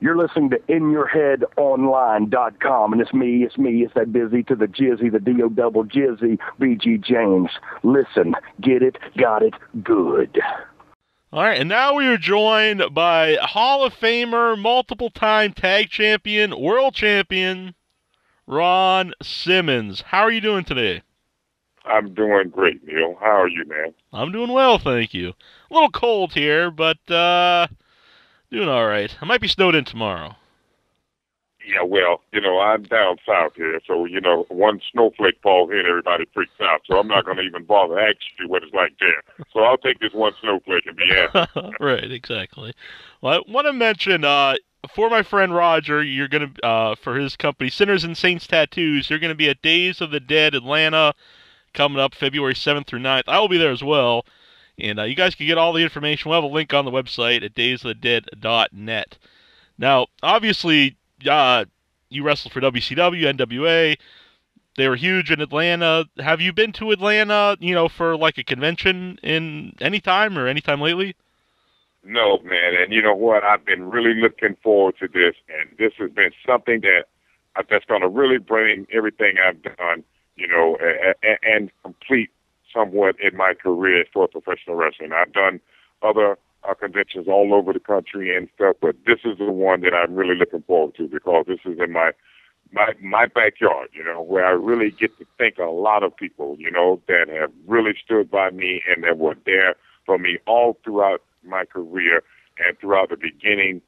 You're listening to InYourHeadOnline.com, and it's me, it's that busy to the jizzy, the D-O-double jizzy, B.G. James. Listen, get it, got it, good. All right, and now we are joined by Hall of Famer, multiple-time tag champion, world champion, Ron Simmons. How are you doing today? I'm doing great, Neil. How are you, man? I'm doing well, thank you. A little cold here, but doing all right. I might be snowed in tomorrow. Yeah, well, I'm down south here, so, one snowflake falls in, everybody freaks out, so I'm not going to even bother asking you what it's like there. So I'll take this one snowflake and be happy. Right, exactly. Well, I want to mention, for my friend Roger, you're going to, for his company, Sinners and Saints Tattoos, you're going to be at Days of the Dead Atlanta, coming up February 7th through 9th. I will be there as well. And you guys can get all the information. We'll have a link on the website at daysofthedead.net. Now, obviously, you wrestled for WCW, NWA. They were huge in Atlanta. Have you been to Atlanta, for like a convention in any time lately? No, man. And you know what? I've been really looking forward to this. And this has been something that's going to really bring everything I've done, and complete somewhat in my career for professional wrestling. I've done other conventions all over the country and stuff, but this is the one that I'm really looking forward to because this is in my backyard, where I really get to thank a lot of people, that have really stood by me and that were there for me all throughout my career and throughout the beginning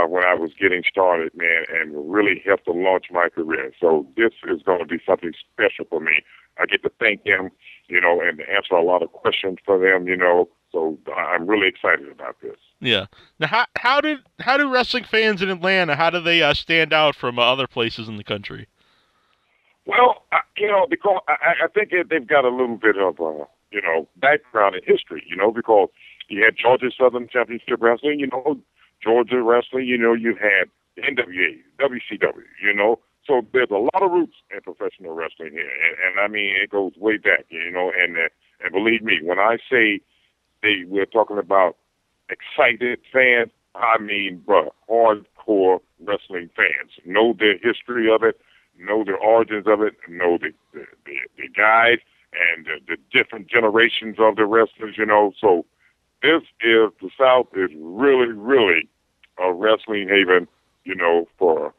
when I was getting started, man, and really helped to launch my career. So this is going to be something special for me. I get to thank them, and answer a lot of questions for them, so I'm really excited about this. Yeah. Now, how do wrestling fans in Atlanta, how do they stand out from other places in the country? Well, because I think they've got a little bit of, background in history, because you had Georgia Southern Championship Wrestling, Georgia Wrestling, you had NWA, WCW, so there's a lot of roots in professional wrestling here, and I mean, it goes way back, and believe me, when I say we're talking about excited fans, I mean, hardcore wrestling fans. Know the history of it, know the origins of it, know the guys and the different generations of the wrestlers, so the South is really, really a wrestling haven, for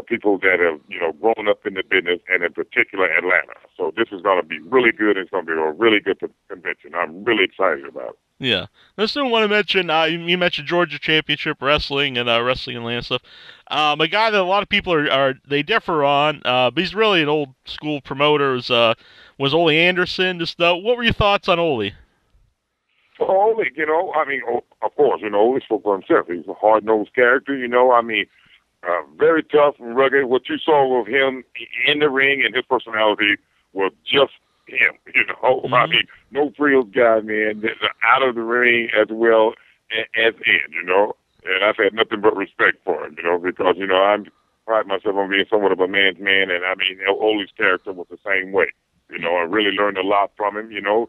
people that have, grown up in the business, and in particular Atlanta. So this is going to be really good. It's going to be a really good convention. I'm really excited about it. Yeah. I still want to mention, you mentioned Georgia Championship Wrestling and Wrestling Atlanta stuff. A guy that a lot of people they differ on, but he's really an old school promoter, was Ole Anderson. Just what were your thoughts on Ole? Well, Ole, of course, Ole spoke for himself. He's a hard-nosed character, very tough and rugged. What you saw of him in the ring and his personality was just him, Mm-hmm. I mean, no frills guy, man. Out of the ring as well as in, And I've had nothing but respect for him, because, I pride myself on being somewhat of a man's man. And, I mean, Ole's character was the same way. I really learned a lot from him, a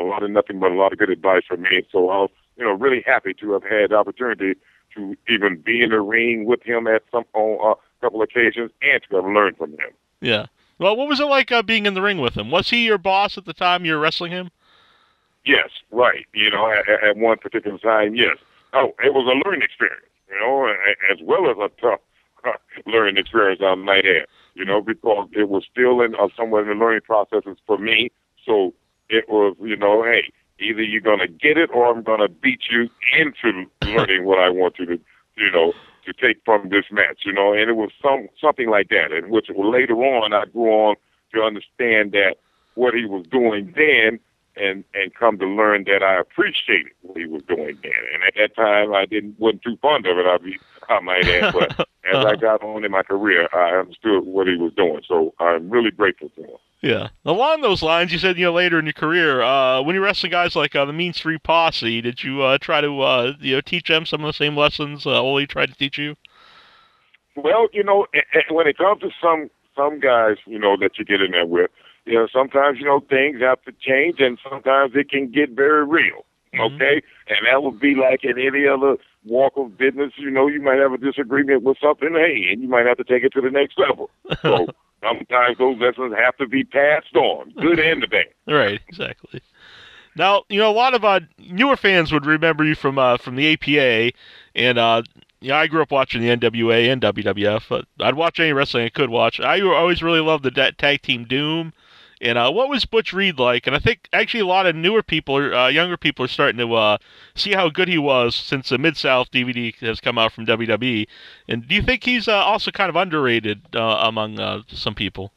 lot of nothing but a lot of good advice from me. So I was, really happy to have had the opportunity to even be in the ring with him at on a couple occasions and to have learned from him. Yeah. Well, what was it like being in the ring with him? Was he your boss at the time you were wrestling him? Yes, right. At one particular time, yes. Oh, it was a learning experience, as well as a tough learning experience, I might add, because it was still somewhat in the learning processes for me. So it was, hey, either you're going to get it or I'm going to beat you into learning what I want you to, to take from this match, and it was something like that, in which later on I grew on to understand that what he was doing then and come to learn that I appreciated what he was doing then. And at that time I wasn't too fond of it, I might add, but as I got on in my career, I understood what he was doing. So I'm really grateful to him. Yeah. Along those lines, you said, later in your career, when you're wrestling guys like the Mean Street Posse, did you try to, teach them some of the same lessons Ole tried to teach you? Well, when it comes to some guys, that you get in there with, sometimes, things have to change, and sometimes it can get very real, okay? Mm-hmm. And that would be like in any other walk of business, you know, you might have a disagreement with something, hey, and you might have to take it to the next level. So sometimes those lessons have to be passed on, good and the bad. Right, exactly. Now, you know, a lot of newer fans would remember you from the APA, and you know, I grew up watching the NWA and WWF. But I'd watch any wrestling I could watch. I always really loved the tag team Doom. And what was Butch Reed like? And I think actually a lot of newer people, younger people, are starting to see how good he was since the Mid-South DVD has come out from WWE. And do you think he's also kind of underrated among some people?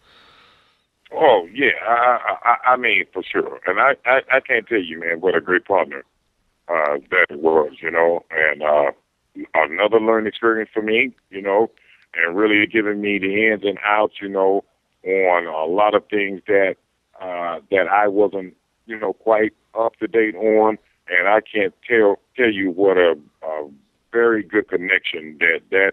Oh yeah, I mean for sure, and I can't tell you, man, what a great partner that it was, you know, and another learning experience for me, you know, and really giving me the ins and outs, you know, on a lot of things that I wasn't, you know, quite up to date on, and I can't tell you what a very good connection that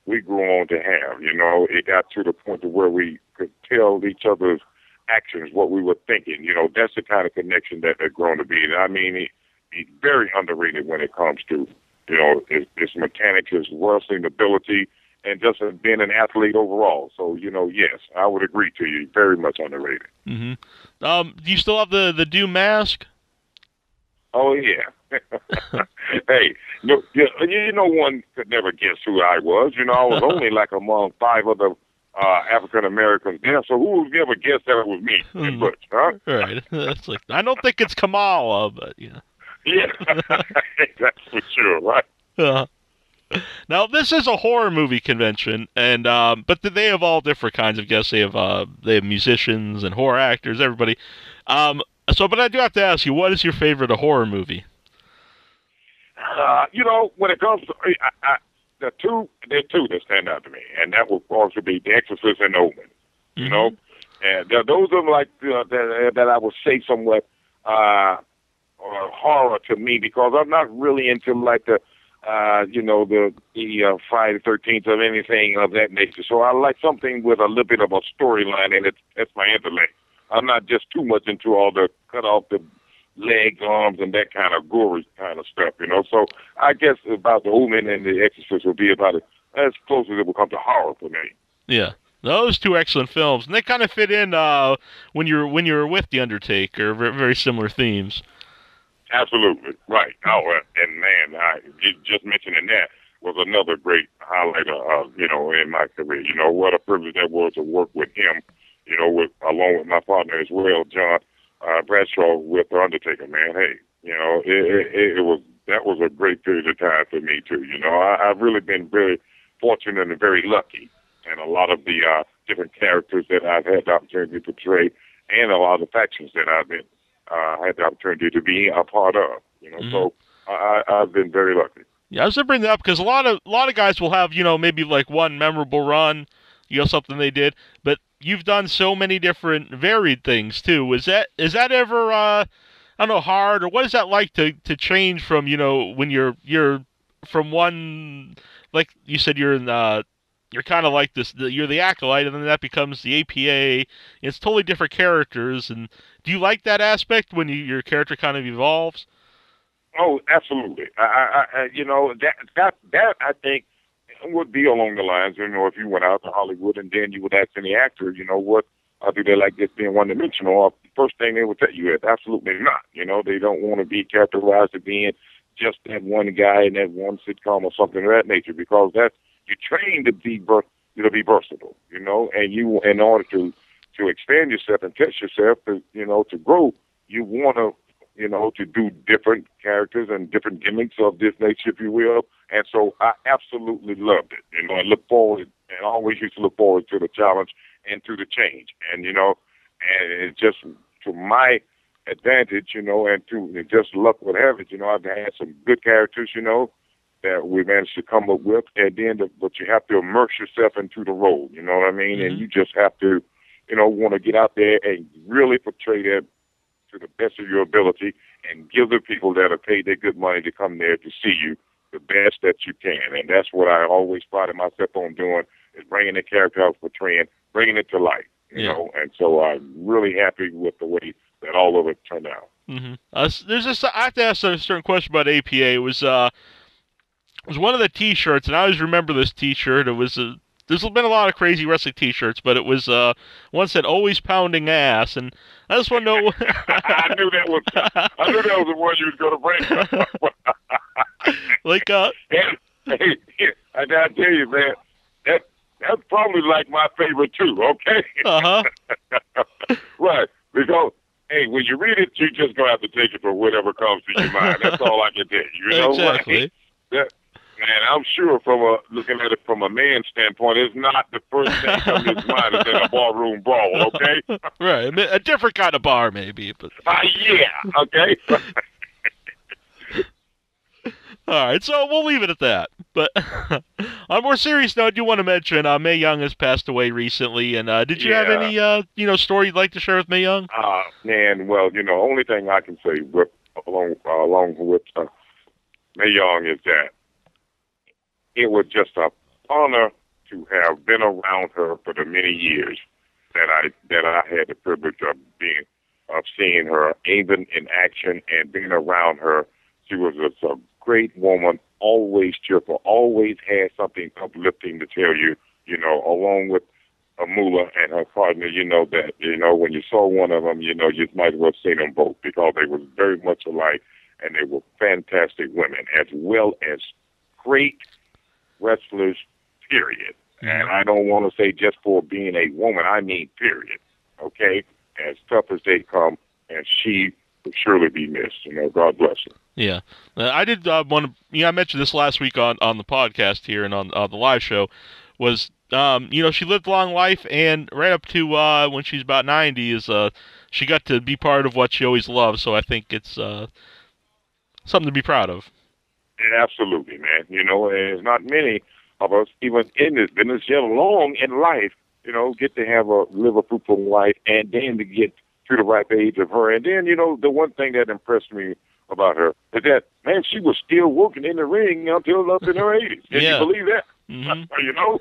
we grew on to have. You know, it got to the point to where we could tell each other's actions, what we were thinking. You know, that's the kind of connection that they've grown to be. And I mean, he's very underrated when it comes to, you know, his mechanics, his wrestling ability, and just being an athlete overall. So, you know, yes, I would agree to you. Very much underrated. Mm-hmm. Do you still have the Doom mask? Oh, yeah. Hey, you know, one could never guess who I was. You know, I was only like among 5 other African Americans there, so who would ever guess that it was me and Butch, huh? Right. That's like, I don't think it's Kamala, but yeah. Yeah, that's for sure, right? Now, this is a horror movie convention, and but they have all different kinds of guests. They have musicians and horror actors, everybody. But I do have to ask you, what is your favorite horror movie? You know, when it comes to there are two that stand out to me, and that would also be The Exorcist and Omen. Mm-hmm. You know, and those are like that I would say somewhat horror to me, because I'm not really into like the you know, the Friday the 13th or anything of that nature. So I like something with a little bit of a storyline, and that's my intellect. I'm not just too much into all the cut off the legs, arms, and that kind of gory kind of stuff, you know. So I guess about The Omen and The Exorcist will be about as close as it will come to horror for me. Yeah, those two excellent films, and they kind of fit in when you're with The Undertaker. Very similar themes. Absolutely right. Oh, and man, just mentioning that was another great highlight you know, in my career. You know, what a privilege that was to work with him. You know, along with my partner as well, John Bradshaw, with The Undertaker. Man, hey, you know, that was a great period of time for me too. You know, I've really been very fortunate and very lucky, and a lot of the different characters that I've had the opportunity to portray, and a lot of the factions that I've been had the opportunity to be a part of. You know, so I've been very lucky. Yeah, I was gonna bring that up because a lot of guys will have, you know, maybe like one memorable run, you know, something they did, but you've done so many different varied things too. Is that ever I don't know, hard, or what is that like to change from, you know, when you're from one, like you said, you're in you're kind of like this, you're the acolyte, and then that becomes the APA. It's totally different characters, and do you like that aspect when your character kind of evolves? Oh, absolutely. I you know, that I think would be along the lines, you know, if you went out to Hollywood and then you would ask any actor, you know, what do they like this being one-dimensional? The first thing they would tell you is absolutely not. You know, they don't want to be characterized as being just that one guy in that one sitcom or something of that nature, because you're trained to be versatile, you know, and you, in order to expand yourself and test yourself, you know, to grow, you want to, you know, to do different characters and different gimmicks of this nature, if you will. And so I absolutely loved it. You know, I look forward, and always used to look forward to the challenge and to the change. And, you know, and it's just to my advantage, you know, and to just luck would have it, you know, I've had some good characters, you know, that we managed to come up with. And then, but you have to immerse yourself into the role, you know what I mean? Mm-hmm. And you just have to, you know, want to get out there and really portray that to the best of your ability, and give the people that are paid their good money to come there to see you the best that you can. And that's what I always prided myself on doing, is bringing the character I was portraying, bringing it to life, you know. And so I'm really happy with the way that all of it turned out. Mm-hmm. There's this, I have to ask a certain question about APA. It was was one of the T-shirts, and I always remember this T-shirt. It was there's been a lot of crazy wrestling T-shirts, but it was one said "Always Pounding Ass," and I just want to know. I knew that was the one you was going to bring. Like, hey, I gotta tell you, man, that's probably like my favorite too. Okay. Right, because hey, when you read it, you just gonna have to take it for whatever comes to your mind. That's all I can tell you. You know, exactly. Man, I'm sure looking at it from a man's standpoint, it's not the first thing comes to his mind is in a barroom brawl, okay? Right, a different kind of bar maybe, but yeah, okay. All right, so we'll leave it at that. But on a more serious note, I do want to mention Mae Young has passed away recently, and did you have any story you'd like to share with Mae Young? Man, well, only thing I can say along with Mae Young is that it was just an honor to have been around her for the many years that I had the privilege of seeing her even in action and being around her. She was just a great woman, always cheerful, always had something uplifting to tell you, along with Amula and her partner, that, when you saw one of them, you might as well see them both because they were very much alike and they were fantastic women as well as great wrestlers, period. And I don't want to say just for being a woman, I mean period. Okay? As tough as they come, and she will surely be missed. God bless her. Yeah. I did want to, I mentioned this last week on the podcast here and on the live show, was, she lived a long life, and right up to when she's about 90 she got to be part of what she always loved, so I think it's something to be proud of. Absolutely, man. There's not many of us, even in this business, yet long in life, get to live a fruitful life and then to get to the ripe age of her. And then, the one thing that impressed me about her is that, man, she was still working in the ring until up in her 80s. Can you believe that? Mm-hmm.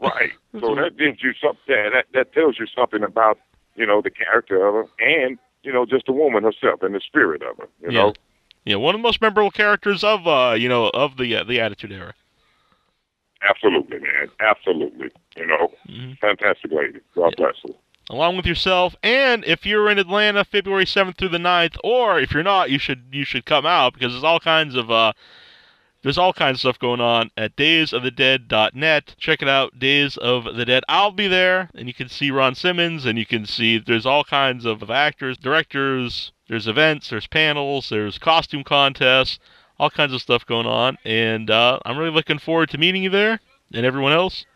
Right. So that gives you something, that tells you something about, the character of her and, just the woman herself and the spirit of her, you know? Yeah, one of the most memorable characters of the Attitude Era. Absolutely, man. Absolutely. Fantastic lady. God bless her. Along with yourself, and if you're in Atlanta, February 7th through the 9th, or if you're not, you should come out because there's all kinds of stuff going on at daysofthedead.net. Check it out, Days of the Dead. I'll be there, and you can see Ron Simmons, and you can see there's all kinds of actors, directors, there's events, there's panels, there's costume contests, all kinds of stuff going on, and I'm really looking forward to meeting you there and everyone else.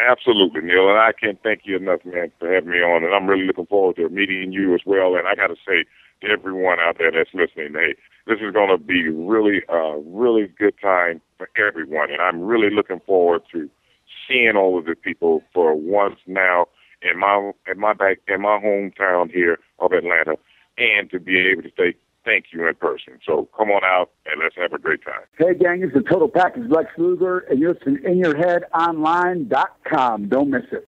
Absolutely, Neil, and I can't thank you enough, man, for having me on, and I'm really looking forward to meeting you as well, and I got to say to everyone out there that's listening, hey, this is going to be really good time for everyone, and I'm really looking forward to seeing all of the people for once now in my hometown here of Atlanta, and to be able to say thank you in person. So come on out and let's have a great time. Hey, gang, it's the Total Package Lex Luger, and you're listening to InYourHeadOnline.com. Don't miss it.